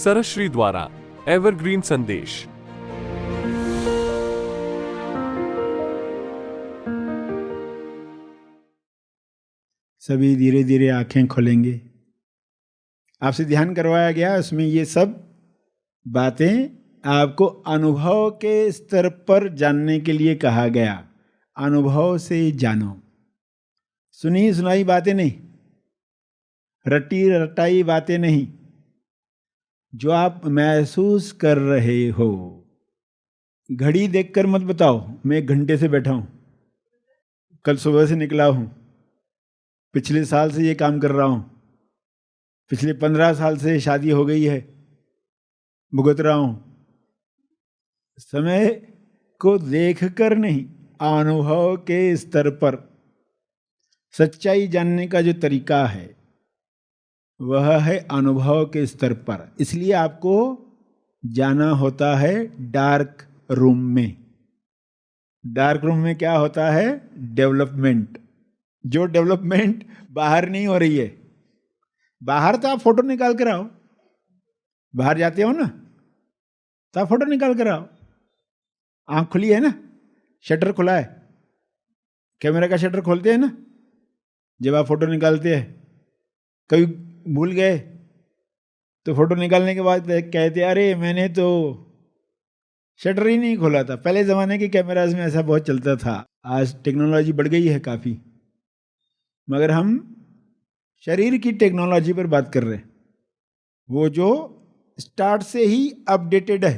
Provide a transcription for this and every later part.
सरश्री द्वारा एवरग्रीन संदेश। सभी धीरे धीरे आंखें खोलेंगे। आपसे ध्यान करवाया गया, उसमें ये सब बातें आपको अनुभव के स्तर पर जानने के लिए कहा गया। अनुभव से जानो, सुनी सुनाई बातें नहीं, रटी रटाई बातें नहीं, जो आप महसूस कर रहे हो। घड़ी देखकर मत बताओ मैं 1 घंटे से बैठा हूं, कल सुबह से निकला हूं, पिछले साल से ये काम कर रहा हूं, पिछले 15 साल से शादी हो गई है, भुगत रहा हूं। समय को देखकर नहीं, अनुभव के स्तर पर सच्चाई जानने का जो तरीका है वह है अनुभव के स्तर पर। इसलिए आपको जाना होता है डार्क रूम में। डार्क रूम में क्या होता है? डेवलपमेंट। जो डेवलपमेंट बाहर नहीं हो रही है। बाहर तो आप फोटो निकाल कर आओ, बाहर जाते हो ना तो आप फोटो निकाल कर आओ। आंख खुली है ना, शटर खुला है, कैमरा का शटर खोलते हैं ना जब आप फोटो निकालते हैं। कभी भूल गए तो फोटो निकालने के बाद कहते अरे मैंने तो शटर ही नहीं खोला था। पहले ज़माने के कैमराज में ऐसा बहुत चलता था। आज टेक्नोलॉजी बढ़ गई है काफ़ी, मगर हम शरीर की टेक्नोलॉजी पर बात कर रहे हैं, वो जो स्टार्ट से ही अपडेटेड है।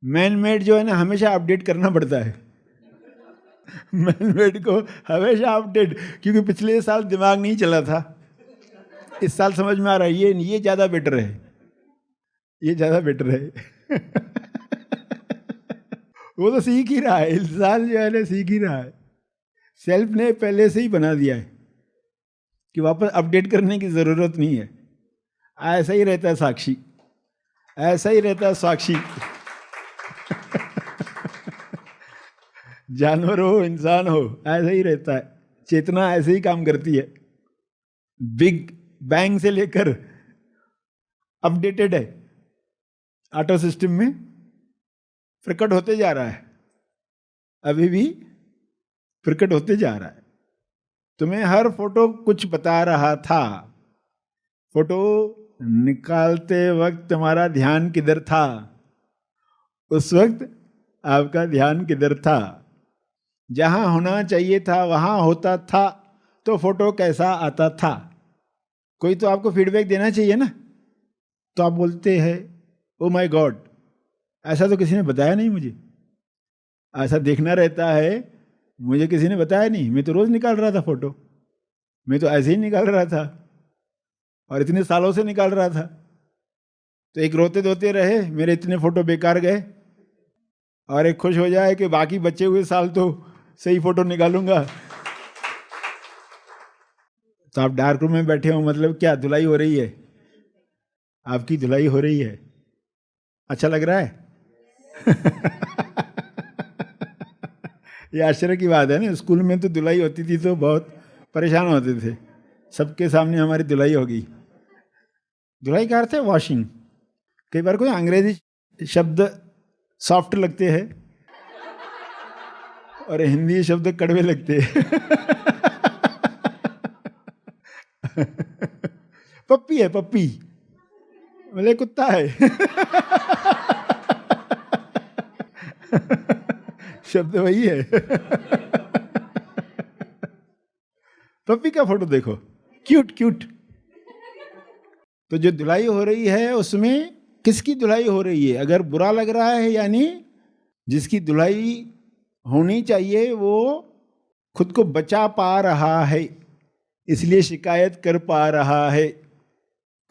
मैन मेड जो है ना, हमेशा अपडेट करना पड़ता है। मैन मेड को हमेशा अपडेट, क्योंकि पिछले साल दिमाग नहीं चला था, इस साल समझ में आ रहा है ये ज़्यादा बेटर है, ये ज़्यादा बेटर है। वो तो सीख ही रहा है, इंसान जो है ना सीख ही रहा है। सेल्फ ने पहले से ही बना दिया है कि वापस अपडेट करने की ज़रूरत नहीं है। ऐसा ही रहता है साक्षी, ऐसा ही रहता है साक्षी। जानवर हो इंसान हो, ऐसा ही रहता है। चेतना ऐसे ही काम करती है। बिग बैंग से लेकर अपडेटेड है, ऑटो सिस्टम में प्रकट होते जा रहा है, अभी भी प्रकट होते जा रहा है। तुम्हें हर फोटो कुछ बता रहा था। फोटो निकालते वक्त तुम्हारा ध्यान किधर था? उस वक्त आपका ध्यान किधर था? जहां होना चाहिए था वहां होता था तो फोटो कैसा आता था? कोई तो आपको फीडबैक देना चाहिए ना, तो आप बोलते हैं ओ माय गॉड, ऐसा तो किसी ने बताया नहीं मुझे। ऐसा देखना रहता है, मुझे किसी ने बताया नहीं, मैं तो रोज निकाल रहा था फोटो, मैं तो ऐसे ही निकाल रहा था और इतने सालों से निकाल रहा था। तो एक रोते धोते रहे मेरे इतने फोटो बेकार गए, और एक खुश हो जाए कि बाकी बचे हुए साल तो सही फोटो निकालूंगा। तो आप डार्क रूम में बैठे हो, मतलब क्या धुलाई हो रही है? आपकी धुलाई हो रही है। अच्छा लग रहा है? ये आश्चर्य की बात है ना। स्कूल में तो धुलाई होती थी तो बहुत परेशान होते थे, सबके सामने हमारी धुलाई होगी। धुलाई का अर्थ है वॉशिंग। कई बार कोई अंग्रेजी शब्द सॉफ्ट लगते हैं और हिंदी शब्द कड़वे लगते हैं। पप्पी है, पप्पी बोले कुत्ता है। शब्द वही है। पप्पी का फोटो देखो, क्यूट क्यूट। तो जो धुलाई हो रही है उसमें किसकी धुलाई हो रही है? अगर बुरा लग रहा है, यानी जिसकी धुलाई होनी चाहिए वो खुद को बचा पा रहा है, इसलिए शिकायत कर पा रहा है।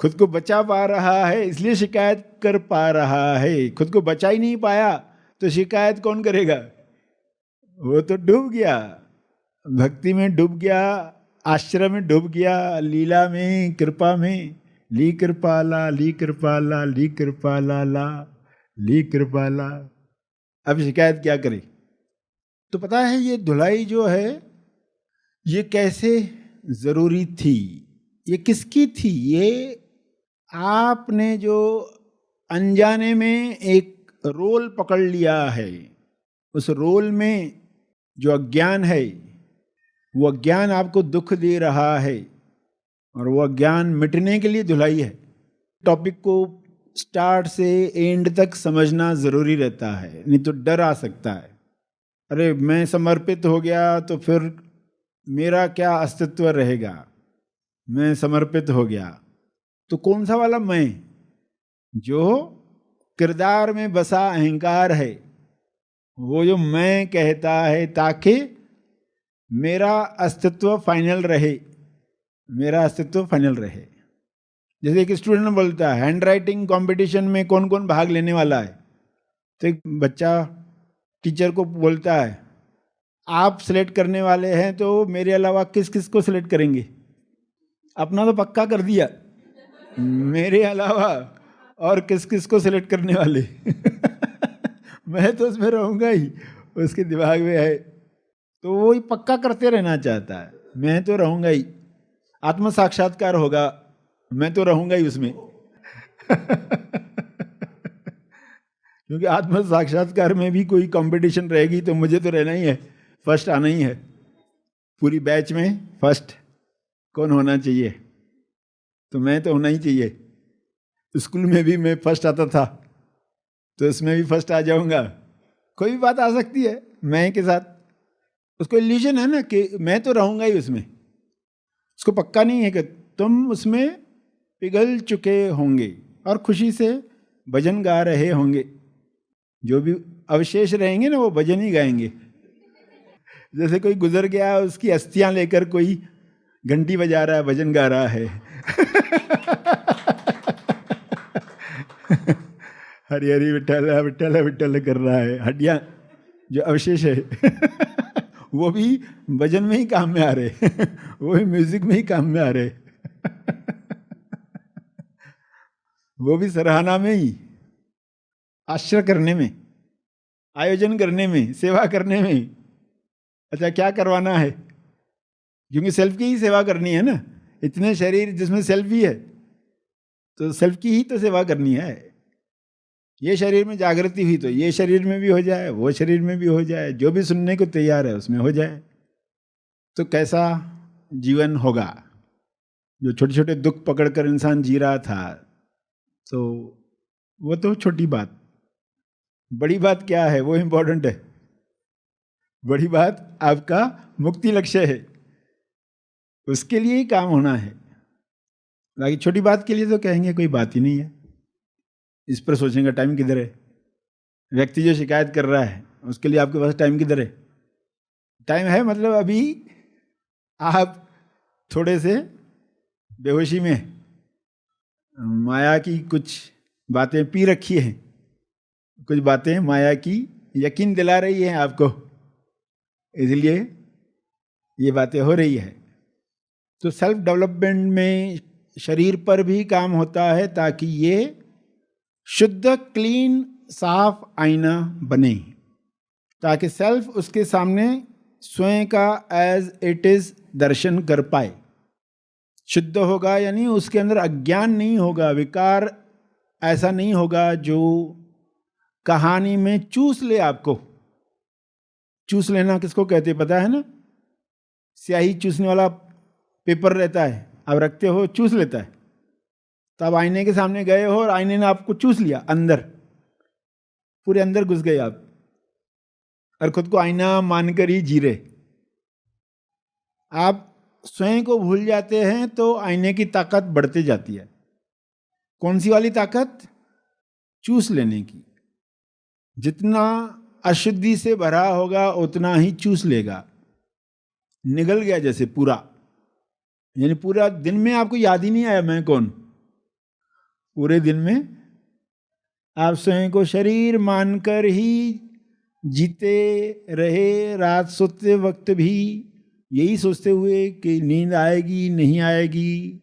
खुद को बचा पा रहा है इसलिए शिकायत कर पा रहा है। खुद को बचा ही नहीं पाया तो शिकायत कौन करेगा? वो तो डूब गया, भक्ति में डूब गया, आश्रय में डूब गया, लीला में, कृपा में। ली कृपाला, ली कृपाला, ली कृपाला ला, ली कृपाला। अब शिकायत क्या करे? तो पता है ये धुलाई जो है ये कैसे जरूरी थी, ये किसकी थी? ये आपने जो अनजाने में एक रोल पकड़ लिया है, उस रोल में जो अज्ञान है, वो अज्ञान आपको दुख दे रहा है और वो अज्ञान मिटने के लिए धुलाई है। टॉपिक को स्टार्ट से एंड तक समझना जरूरी रहता है, नहीं तो डर आ सकता है। अरे मैं समर्पित हो गया तो फिर मेरा क्या अस्तित्व रहेगा, मैं समर्पित हो गया तो कौन सा वाला मैं? जो किरदार में बसा अहंकार है, वो जो मैं कहता है ताकि मेरा अस्तित्व फाइनल रहे, मेरा अस्तित्व फाइनल रहे। जैसे एक स्टूडेंट बोलता है हैंड राइटिंग कॉम्पिटिशन में कौन कौन भाग लेने वाला है, तो एक बच्चा टीचर को बोलता है आप सिलेक्ट करने वाले हैं तो मेरे अलावा किस किस को सिलेक्ट करेंगे? अपना तो पक्का कर दिया, मेरे अलावा और किस किस को सिलेक्ट करने वाले? मैं तो उसमें रहूँगा ही, उसके दिमाग में है, तो वो ही पक्का करते रहना चाहता है, मैं तो रहूँगा ही, आत्म साक्षात्कार होगा, मैं तो रहूँगा ही उसमें। क्योंकि आत्म साक्षात्कार में भी कोई कंपटीशन रहेगी तो मुझे तो रहना ही है, फर्स्ट आना ही है। पूरी बैच में फर्स्ट कौन होना चाहिए? तो मैं तो होना ही चाहिए। स्कूल में भी मैं फर्स्ट आता था, तो इसमें भी फर्स्ट आ जाऊंगा। कोई भी बात आ सकती है मैं के साथ, उसको इल्यूजन है ना कि मैं तो रहूंगा ही उसमें। उसको पक्का नहीं है कि तुम उसमें पिघल चुके होंगे और खुशी से भजन गा रहे होंगे। जो भी अवशेष रहेंगे ना वो भजन ही गाएंगे। जैसे कोई गुजर गया, उसकी अस्थियां लेकर कोई घंटी बजा रहा है, भजन गा रहा है। हरि हरि विठल विठल विठल कर रहा है, हड्डियां जो अवशेष है वो भी भजन में ही काम में आ रहे, वो भी म्यूजिक में ही काम में आ रहे, वो भी सराहना में ही, आश्रय करने में, आयोजन करने में, सेवा करने में। अच्छा क्या करवाना है? क्योंकि सेल्फ की ही सेवा करनी है ना, इतने शरीर जिसमें सेल्फ ही है तो सेल्फ की ही तो सेवा करनी है। ये शरीर में जागृति हुई तो ये शरीर में भी हो जाए, वो शरीर में भी हो जाए, जो भी सुनने को तैयार है उसमें हो जाए। तो कैसा जीवन होगा? जो छोटे छोटे दुख पकड़कर इंसान जी रहा था, तो वो तो छोटी बात। बड़ी बात क्या है वो इम्पोर्टेंट है। बड़ी बात आपका मुक्ति लक्ष्य है, उसके लिए ही काम होना है। बाकी छोटी बात के लिए तो कहेंगे कोई बात ही नहीं है, इस पर सोचने का टाइम किधर है? व्यक्ति जो शिकायत कर रहा है उसके लिए आपके पास टाइम किधर है? टाइम है मतलब अभी आप थोड़े से बेहोशी में माया की कुछ बातें पी रखी हैं, कुछ बातें माया की यकीन दिला रही हैं आपको, इसलिए ये बातें हो रही है। तो सेल्फ डेवलपमेंट में शरीर पर भी काम होता है ताकि ये शुद्ध क्लीन साफ आईना बने, ताकि सेल्फ उसके सामने स्वयं का एज इट इज दर्शन कर पाए। शुद्ध होगा यानी उसके अंदर अज्ञान नहीं होगा, विकार ऐसा नहीं होगा जो कहानी में चूस ले आपको। चूस लेना किसको कहते पता है ना? स्याही चूसने वाला पेपर रहता है, आप रखते हो, चूस लेता है। तो आप आईने के सामने गए हो और आईने ने आपको चूस लिया, अंदर पूरे अंदर घुस गए आप, और खुद को आईना मानकर ही जी रहे। आप स्वयं को भूल जाते हैं तो आईने की ताकत बढ़ती जाती है। कौन सी वाली ताकत? चूस लेने की। जितना अशुद्धि से भरा होगा उतना ही चूस लेगा। निगल गया जैसे पूरा, यानी पूरा दिन में आपको याद ही नहीं आया मैं कौन। पूरे दिन में आप स्वयं को शरीर मानकर ही जीते रहे, रात सोते वक्त भी यही सोचते हुए कि नींद आएगी नहीं आएगी,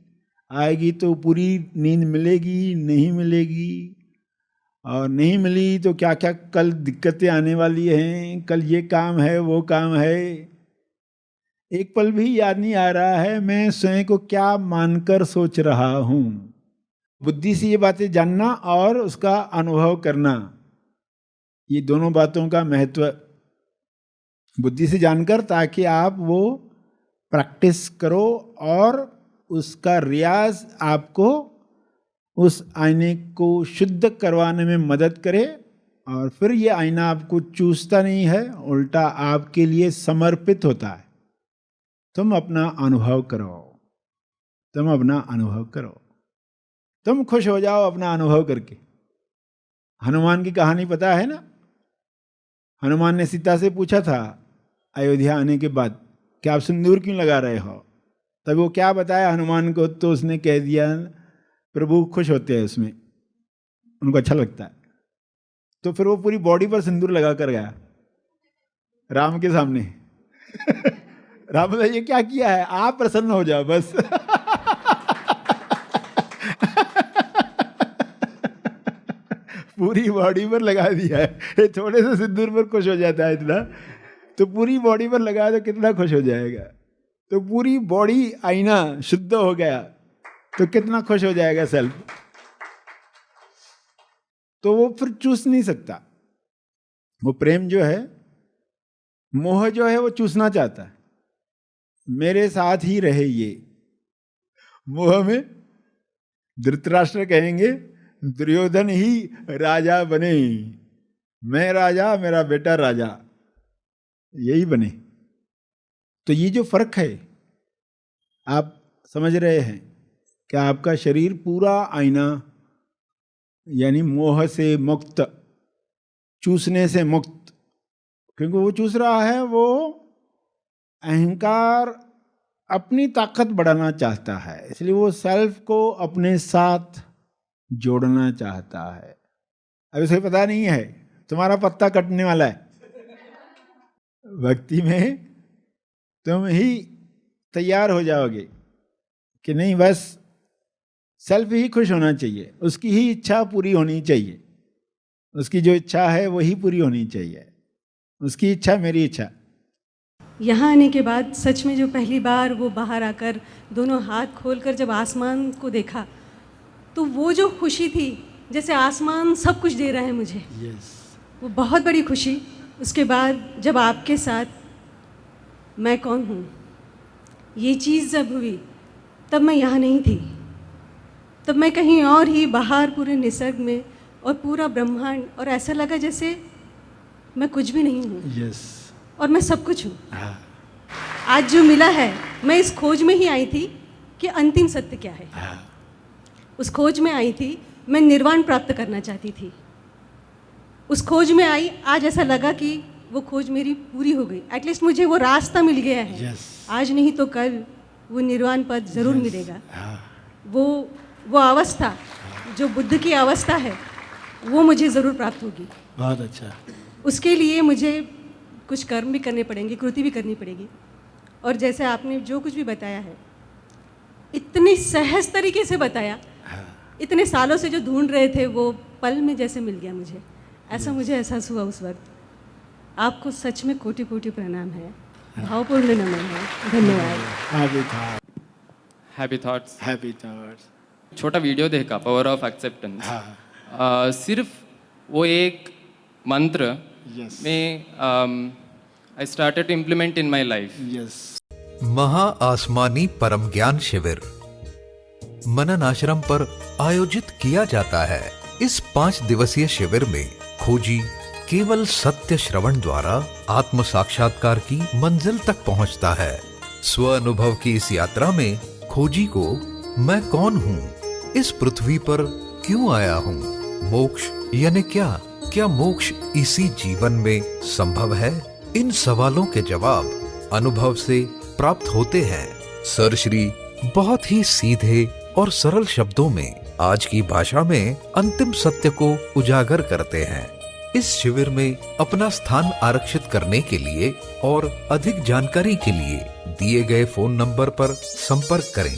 आएगी तो पूरी नींद मिलेगी नहीं मिलेगी, और नहीं मिली तो क्या क्या कल दिक्कतें आने वाली हैं, कल ये काम है वो काम है। एक पल भी याद नहीं आ रहा है मैं स्वयं को क्या मानकर सोच रहा हूँ। बुद्धि से ये बातें जानना और उसका अनुभव करना, ये दोनों बातों का महत्व। बुद्धि से जानकर ताकि आप वो प्रैक्टिस करो और उसका रियाज आपको उस आईने को शुद्ध करवाने में मदद करे, और फिर ये आईना आपको चूसता नहीं है, उल्टा आपके लिए समर्पित होता है। तुम अपना अनुभव करो, तुम अपना अनुभव करो, तुम खुश हो जाओ अपना अनुभव करके। हनुमान की कहानी पता है ना? हनुमान ने सीता से पूछा था अयोध्या आने के बाद कि आप सिंदूर क्यों लगा रहे हो? तब वो क्या बताया हनुमान को, तो उसने कह दिया प्रभु खुश होते हैं उसमें, उनको अच्छा लगता है। तो फिर वो पूरी बॉडी पर सिंदूर लगा कर गया राम के सामने। राम बोला ये क्या किया है? आप प्रसन्न हो जाओ बस। पूरी बॉडी पर लगा दिया है, थोड़े से सिंदूर पर खुश हो जाता है इतना, तो पूरी बॉडी पर लगा तो कितना खुश हो जाएगा। तो पूरी बॉडी आईना शुद्ध हो गया तो कितना खुश हो जाएगा सेल्फ। तो वो फिर चूस नहीं सकता। वो प्रेम जो है, मोह जो है, वो चूसना चाहता है, मेरे साथ ही रहे ये। मोह में धृतराष्ट्र कहेंगे दुर्योधन ही राजा बने, मैं राजा मेरा बेटा राजा, यही बने। तो ये जो फर्क है आप समझ रहे हैं कि आपका शरीर पूरा आईना, यानी मोह से मुक्त, चूसने से मुक्त। क्योंकि वो चूस रहा है, वो अहंकार अपनी ताकत बढ़ाना चाहता है, इसलिए वो सेल्फ को अपने साथ जोड़ना चाहता है। अब इसे पता नहीं है तुम्हारा पत्ता कटने वाला है। भक्ति में तुम ही तैयार हो जाओगे कि नहीं, बस सेल्फ ही खुश होना चाहिए, उसकी ही इच्छा पूरी होनी चाहिए, उसकी जो इच्छा है वही पूरी होनी चाहिए, उसकी इच्छा मेरी इच्छा। यहाँ आने के बाद सच में जो पहली बार वो बाहर आकर दोनों हाथ खोलकर जब आसमान को देखा, तो वो जो खुशी थी जैसे आसमान सब कुछ दे रहा है मुझे, वो बहुत बड़ी खुशी। उसके बाद जब आपके साथ मैं कौन हूँ ये चीज़ जब हुई, तब मैं यहाँ नहीं थी, तब मैं कहीं और ही बाहर पूरे निसर्ग में और पूरा ब्रह्मांड, और ऐसा लगा जैसे मैं कुछ भी नहीं हूँ और मैं सब कुछ हूँ। आज जो मिला है, मैं इस खोज में ही आई थी कि अंतिम सत्य क्या है। उस खोज में आई थी, मैं निर्वाण प्राप्त करना चाहती थी। उस खोज में आई, आज ऐसा लगा कि वो खोज मेरी पूरी हो गई। एटलीस्ट मुझे वो रास्ता मिल गया है। आज नहीं तो कल वो निर्वाण पद जरूर मिलेगा। वो अवस्था जो बुद्ध की अवस्था है, वो मुझे ज़रूर प्राप्त होगी। बहुत अच्छा। उसके लिए मुझे कुछ कर्म भी करने पड़ेंगे, कृति भी करनी पड़ेगी। और जैसे आपने जो कुछ भी बताया है, इतनी सहज तरीके से बताया, इतने सालों से जो ढूंढ रहे थे वो पल में जैसे मिल गया मुझे, ऐसा मुझे एहसास हुआ उस वक्त। आपको सच में कोटि कोटि प्रणाम है, भावपूर्ण नमन है, धन्यवाद। Happy thoughts. छोटा वीडियो देखा, पावर ऑफ एक्सेप्टेंस। सिर्फ वो एक मंत्र में I started to implement in my life. महा आसमानी परम ज्ञान शिविर मनन आश्रम पर आयोजित किया जाता है। इस 5 दिवसीय शिविर में खोजी केवल सत्य श्रवण द्वारा आत्म साक्षात्कार की मंजिल तक पहुंचता है। स्व अनुभव की इस यात्रा में खोजी को मैं कौन हूँ, इस पृथ्वी पर क्यों आया हूँ, मोक्ष यानी क्या मोक्ष इसी जीवन में संभव है? इन सवालों के जवाब अनुभव से प्राप्त होते हैं। सर श्री बहुत ही सीधे और सरल शब्दों में आज की भाषा में अंतिम सत्य को उजागर करते हैं। इस शिविर में अपना स्थान आरक्षित करने के लिए और अधिक जानकारी के लिए दिए गए फोन नंबर पर संपर्क करें।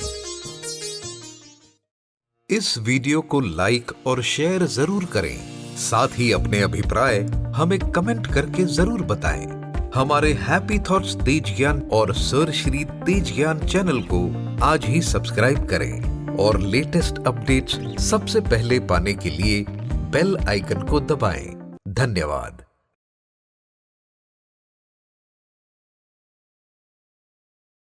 इस वीडियो को लाइक और शेयर जरूर करें। साथ ही अपने अभिप्राय हमें कमेंट करके जरूर बताएं। हमारे हैप्पी थॉट्स तेज ज्ञान और सर श्री तेज ज्ञान चैनल को आज ही सब्सक्राइब करें। और लेटेस्ट अपडेट्स सबसे पहले पाने के लिए बेल आइकन को दबाएं। धन्यवाद।